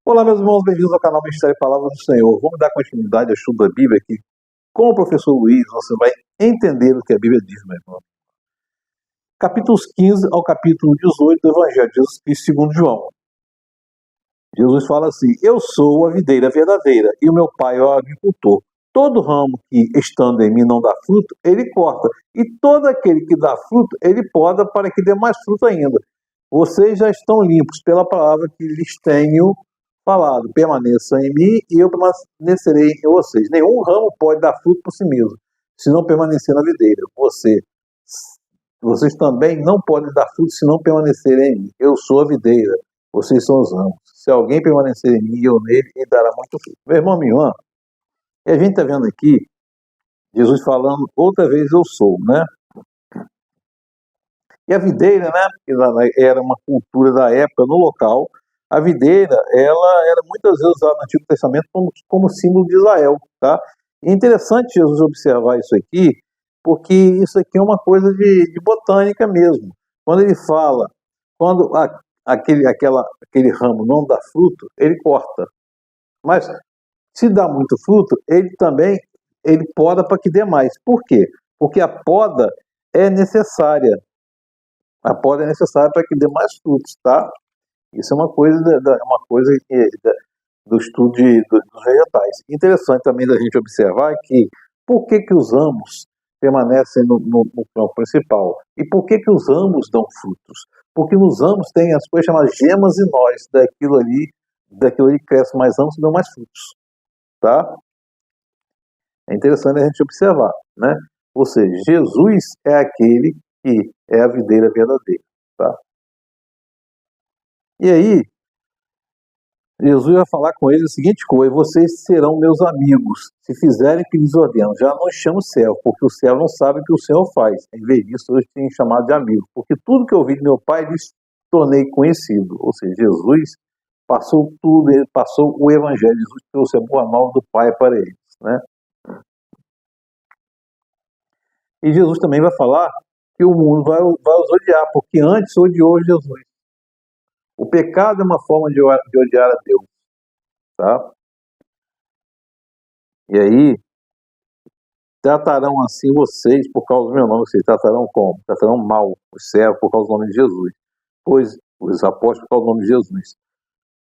Olá, meus irmãos, bem-vindos ao canal Mistério e Palavra do Senhor. Vamos dar continuidade ao estudo da Bíblia aqui. Com o professor Luiz, você vai entender o que a Bíblia diz, meu irmão. Capítulos 15 ao capítulo 18 do Evangelho de Jesus Cristo segundo João. Jesus fala assim: Eu sou a videira verdadeira e o meu pai é o agricultor. Todo ramo que, estando em mim, não dá fruto, ele corta. E todo aquele que dá fruto, ele poda para que dê mais fruto ainda. Vocês já estão limpos pela palavra que lhes tenho falado. Permaneçam em mim e eu permanecerei em vocês. Nenhum ramo pode dar fruto por si mesmo, se não permanecer na videira. Vocês também não podem dar fruto se não permanecerem em mim. Eu sou a videira, vocês são os ramos. Se alguém permanecer em mim e eu nele, ele dará muito fruto. Meu irmão, minha irmã, e a gente está vendo aqui Jesus falando outra vez eu sou, né? E a videira, né? Era uma cultura da época no local. A videira, ela era muitas vezes usada no Antigo Testamento como símbolo de Israel, tá? É interessante Jesus observar isso aqui, porque isso aqui é uma coisa de botânica mesmo. Quando ele fala, quando aquele ramo não dá fruto, ele corta. Mas se dá muito fruto, ele poda para que dê mais. Por quê? Porque a poda é necessária. A poda é necessária para que dê mais frutos, tá? Isso é uma coisa, do estudo dos vegetais. Interessante também da gente observar que por que os ramos permanecem no tronco principal? E por que os ramos dão frutos? Porque nos ramos tem as coisas chamadas gemas e nós, daquilo ali cresce mais ramos e dão mais frutos, tá? É interessante a gente observar, né? Ou seja, Jesus é aquele que é a videira verdadeira, tá? E aí, Jesus vai falar com eles a seguinte coisa: vocês serão meus amigos, se fizerem o que lhes ordeno. Já não chamo servo, porque o servo não sabe o que o Senhor faz. Em vez disso, eu tenho chamado de amigo, porque tudo que eu ouvi de meu Pai, lhes tornei conhecido. Ou seja, Jesus passou tudo, ele passou o Evangelho, Jesus trouxe a boa nova do Pai para eles, né? E Jesus também vai falar que o mundo vai os odiar, porque antes odiou Jesus. O pecado é uma forma de odiar a Deus, tá? E aí, tratarão assim vocês por causa do meu nome. Vocês tratarão como? Tratarão mal os servos por causa do nome de Jesus. Pois, os apóstolos por causa do nome de Jesus.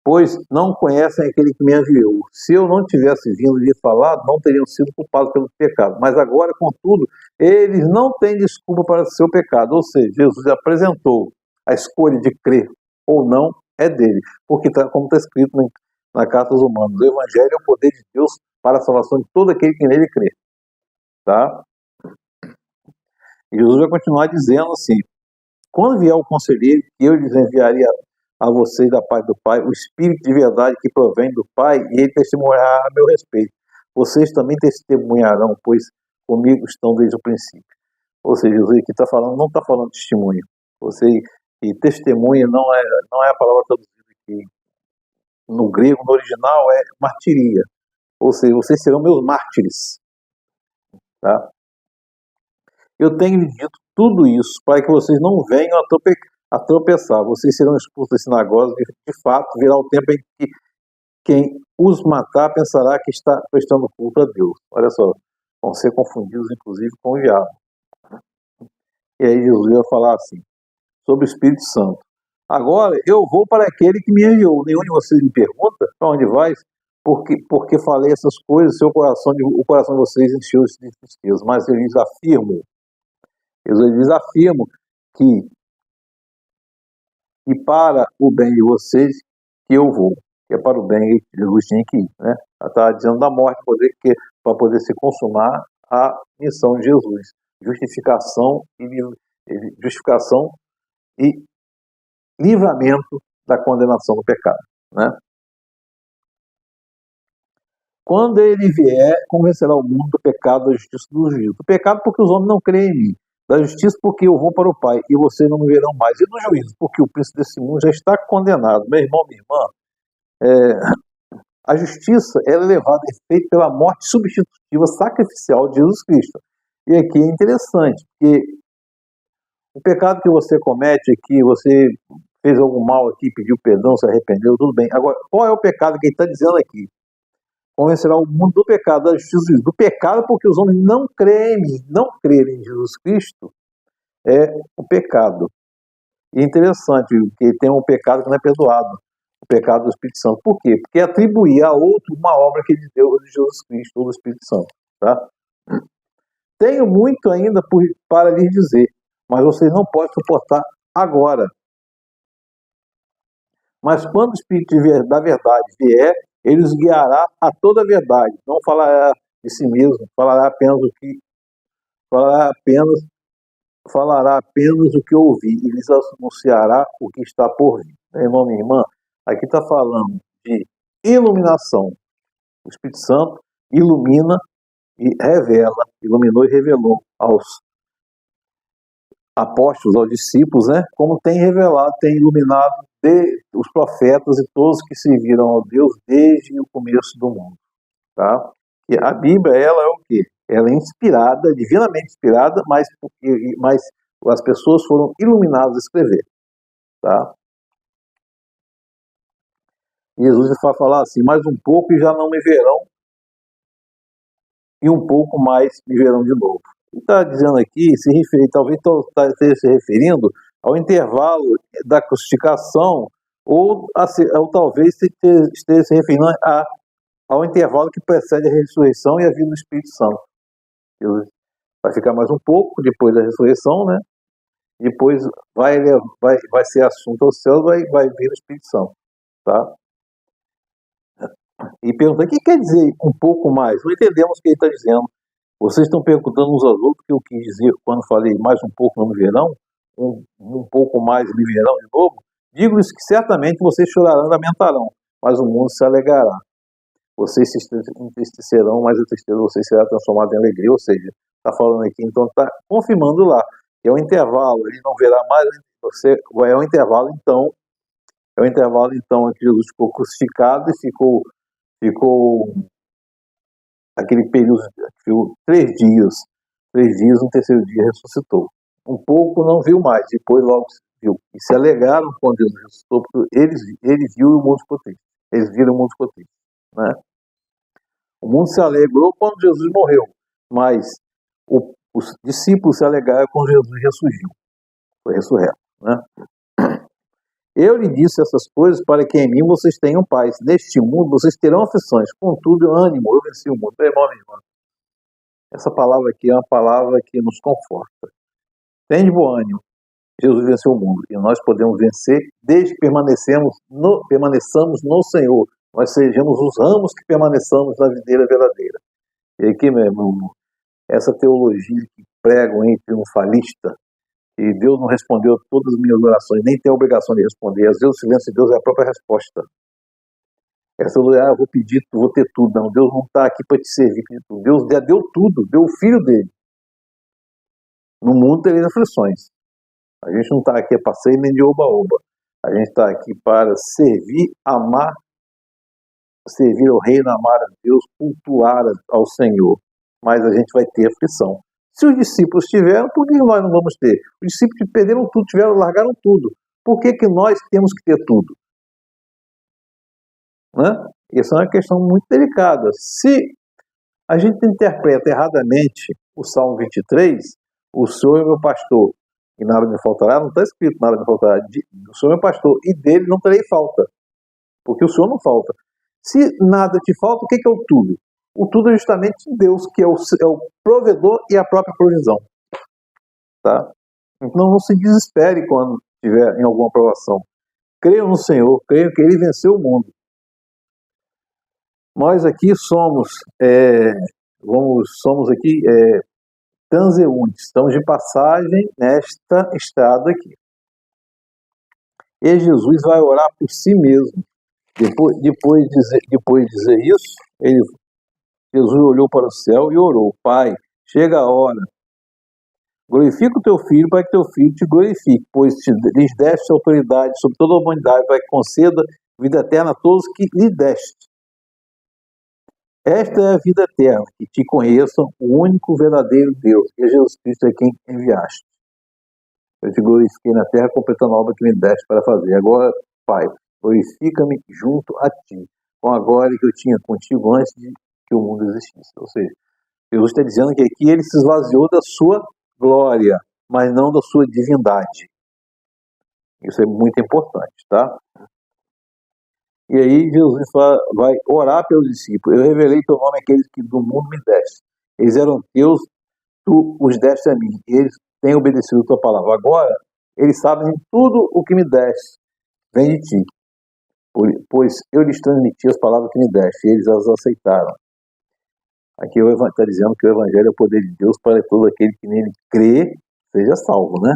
Pois não conhecem aquele que me enviou. Se eu não tivesse vindo lhe falar, não teriam sido culpados pelo pecado. Mas agora, contudo, eles não têm desculpa para o seu pecado. Ou seja, Jesus apresentou a escolha de crer ou não é dele. Porque, como está escrito na Carta aos Romanos, o Evangelho é o poder de Deus para a salvação de todo aquele que nele crê. Tá? E Jesus vai continuar dizendo assim: quando vier o conselheiro, que eu lhes enviaria a vocês da parte do Pai, o Espírito de verdade que provém do Pai, e ele testemunhará a meu respeito. Vocês também testemunharão, pois comigo estão desde o princípio. Ou seja, Jesus aqui não está falando de testemunho. E testemunha não é a palavra traduzida aqui. No grego, no original, é martiria. Ou seja, vocês serão meus mártires. Tá? Eu tenho lhe dito tudo isso para que vocês não venham a tropeçar. Vocês serão expulsos das sinagogas. De fato, virá o tempo em que quem os matar pensará que está prestando culto a Deus. Olha só, vão ser confundidos, inclusive, com o diabo. E aí Jesus vai falar assim, sobre o Espírito Santo. Agora, eu vou para aquele que me enviou. Nenhum de vocês me pergunta para onde vais, porque falei essas coisas, o coração de vocês encheu-se de tristeza. Mas eu lhes afirmo que para o bem de vocês que eu vou, que é para o bem que Jesus tinha que ir, né? Ela está dizendo da morte para poder se consumar a missão de Jesus, justificação e livramento da condenação do pecado, né? Quando ele vier, convencerá o mundo do pecado, da justiça e do juízo. Do pecado porque os homens não creem em mim. Da justiça porque eu vou para o Pai e vocês não me verão mais. E do juízo porque o príncipe desse mundo já está condenado. Meu irmão, minha irmã, a justiça ela é levada a efeito pela morte substitutiva sacrificial de Jesus Cristo. E aqui é interessante, porque o pecado que você comete aqui, você fez algum mal aqui, pediu perdão, se arrependeu, tudo bem. Agora, qual é o pecado que ele está dizendo aqui? Convencerá o mundo do pecado, da justiça, do pecado, porque os homens não creem em mim. Não crerem em Jesus Cristo é o pecado. E é interessante, que tem um pecado que não é perdoado, o pecado do Espírito Santo. Por quê? Porque atribuir a outro uma obra que ele deu de Jesus Cristo, ou do Espírito Santo. Tá? Tenho muito ainda para lhes dizer, mas vocês não podem suportar agora. Mas quando o Espírito da verdade vier, ele os guiará a toda a verdade. Não falará de si mesmo, falará apenas o que ouvir e lhes anunciará o que está por vir. Meu irmão, minha irmã, aqui está falando de iluminação. O Espírito Santo ilumina e revela, iluminou e revelou aos apóstolos, aos discípulos, né? Como tem revelado, tem iluminado os profetas e todos que serviram ao Deus desde o começo do mundo. Tá? E a Bíblia, ela é o quê? Ela é inspirada, divinamente inspirada, mas as pessoas foram iluminadas a escrever. Tá? Jesus vai falar assim, mais um pouco e já não me verão, e um pouco mais me verão de novo. Ele está dizendo aqui, talvez esteja se referindo ao intervalo da crucificação, ou talvez esteja se referindo ao intervalo que precede a ressurreição e a vida do Espírito Santo. Vai ficar mais um pouco depois da ressurreição, né? Depois vai ser assunto ao céu, vai vir o Espírito Santo. Tá? E pergunta, o que quer dizer um pouco mais? Não entendemos o que ele está dizendo. Vocês estão perguntando uns aos outros o que eu quis dizer quando falei mais um pouco não me verão, um pouco mais me verão de novo. Digo-lhes que certamente vocês chorarão e lamentarão, mas o mundo se alegrará. Vocês se entristecerão, mas a tristeza de vocês será transformada em alegria. Ou seja, está falando aqui, então está confirmando lá. É um intervalo, ele não verá mais, é um intervalo então em que Jesus ficou crucificado e ficou aquele período, ficou 3 dias, no terceiro dia ressuscitou. Um pouco não viu mais, depois logo viu. E se alegraram quando Jesus ressuscitou, porque ele viu o mundo ficou triste. Eles viram o mundo ficou triste. Né? O mundo se alegrou quando Jesus morreu, mas os discípulos se alegraram quando Jesus ressurgiu. Foi ressurreto. Né? Eu lhe disse essas coisas para que em mim vocês tenham paz. Neste mundo vocês terão aflições. Contudo, ânimo, eu venci o mundo. Meu irmão, minha irmã, essa palavra aqui é uma palavra que nos conforta. Tem de bom ânimo. Jesus venceu o mundo. E nós podemos vencer desde que permaneçamos no Senhor. Nós sejamos os ramos que permaneçamos na videira verdadeira. E aqui, meu irmão, essa teologia que pregam em triunfalista, e Deus não respondeu todas as minhas orações, nem tem a obrigação de responder. Às vezes o silêncio de Deus é a própria resposta. Essa eu vou pedir, vou ter tudo. Não, Deus não está aqui para te servir. Deus já deu tudo, deu o Filho dele. No mundo tereis aflições. A gente não está aqui para ser nem de oba-oba. A gente está aqui para servir, amar, servir ao reino, amar a Deus, cultuar ao Senhor. Mas a gente vai ter aflição. Se os discípulos tiveram, por que nós não vamos ter? Os discípulos perderam tudo, largaram tudo. Por que nós temos que ter tudo? Né? Essa é uma questão muito delicada. Se a gente interpreta erradamente o Salmo 23, o Senhor é meu pastor e nada me faltará, não está escrito nada me faltará. O Senhor é meu pastor e dele não terei falta, porque o Senhor não falta. Se nada te falta, o que é o tudo? O tudo é justamente Deus, que é o provedor e a própria provisão. Tá? Então não se desespere quando estiver em alguma provação. Creiam no Senhor, creiam que Ele venceu o mundo. Nós aqui somos aqui transeuntes, estamos de passagem nesta estrada aqui. E Jesus vai orar por si mesmo. Depois de dizer isso, Jesus olhou para o céu e orou: Pai, chega a hora. Glorifica o teu filho para que teu filho te glorifique, pois lhes deste autoridade sobre toda a humanidade, para que conceda vida eterna a todos que lhe deste. Esta é a vida eterna, que te conheçam o único verdadeiro Deus, que é Jesus Cristo, é quem enviaste. Eu te glorifiquei na terra, completando a obra que me deste para fazer. Agora, Pai, glorifica-me junto a ti, com a glória que eu tinha contigo antes de que o mundo existisse. Ou seja, Jesus está dizendo que aqui ele se esvaziou da sua glória, mas não da sua divindade. Isso é muito importante, tá? E aí Jesus vai orar pelos discípulos. Eu revelei teu nome àqueles que do mundo me deste. Eles eram teus, tu os deste a mim. E eles têm obedecido a tua palavra. Agora, eles sabem tudo o que me deste. Vem de ti. Pois eu lhes transmiti as palavras que me deste. E eles as aceitaram. Aqui está dizendo que o evangelho é o poder de Deus para todo aquele que nele crê, seja salvo, né?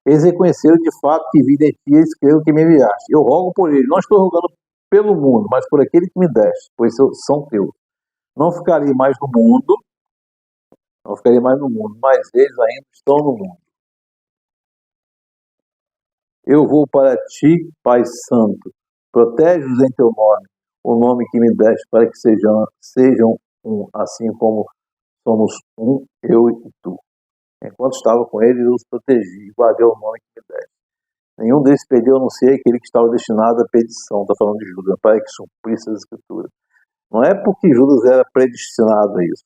Eles reconheceram de fato que vi de ti, eles creram que me enviaste. Eu rogo por eles, não estou rogando pelo mundo, mas por aquele que me deste, pois são teus. Não ficarei mais no mundo, mas eles ainda estão no mundo. Eu vou para ti, Pai Santo, protege-os em teu nome, o nome que me deste, para que sejam um, assim como somos um, eu e tu. Enquanto estava com eles, eu os protegi e guardei o nome que me deste. Nenhum deles perdeu, a não ser aquele que estava destinado à perdição. Está falando de Judas, para que cumprisse as escrituras. Não é porque Judas era predestinado a isso.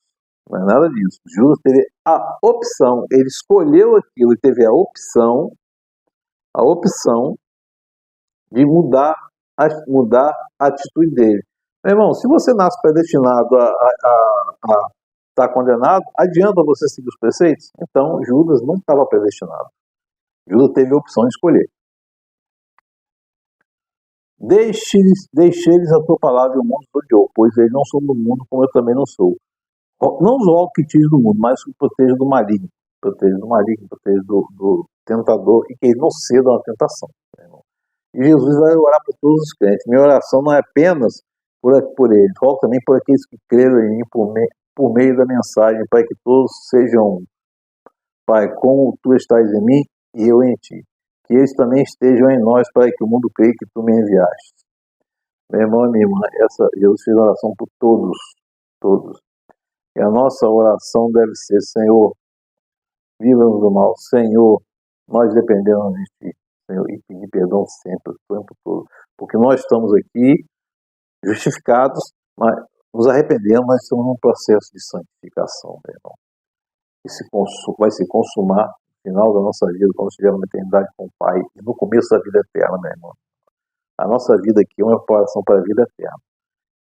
Não é nada disso. Judas teve a opção, ele escolheu aquilo e teve a opção de mudar a atitude dele. Meu irmão, se você nasce predestinado a estar condenado, adianta você seguir os preceitos? Então, Judas não estava predestinado. Judas teve a opção de escolher. Deixe-lhes a tua palavra e o mundo os odiou, pois eles não são do mundo, como eu também não sou. Não os rogo que tire do mundo, mas que proteja do maligno. Proteja do tentador e que eles não cedam à tentação. E Jesus vai orar por todos os crentes. Minha oração não é apenas por eles, rogo também por aqueles que creram em mim por meio da mensagem, para que todos sejam um. Pai, como tu estás em mim e eu em ti. Que eles também estejam em nós, para que o mundo creia que tu me enviaste. Meu irmão e minha irmã, Jesus fez oração por todos. E a nossa oração deve ser: Senhor, livra-nos do mal. Senhor, nós dependemos de ti, Senhor, e pedir perdão sempre, o tempo todo. Porque nós estamos aqui justificados, mas nos arrependemos, mas estamos num processo de santificação, meu irmão. Vai se consumar no final da nossa vida, quando estivermos na eternidade com o Pai, e no começo da vida eterna, meu irmão. A nossa vida aqui é uma preparação para a vida eterna.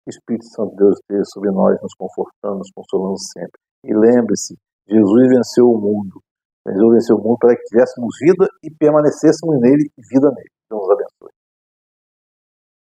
O Espírito Santo de Deus esteja sobre nós, nos confortando, nos consolando sempre. E lembre-se, Jesus venceu o mundo. Venceu o mundo para que tivéssemos vida e permanecêssemos nele e vida nele. Deus nos abençoe.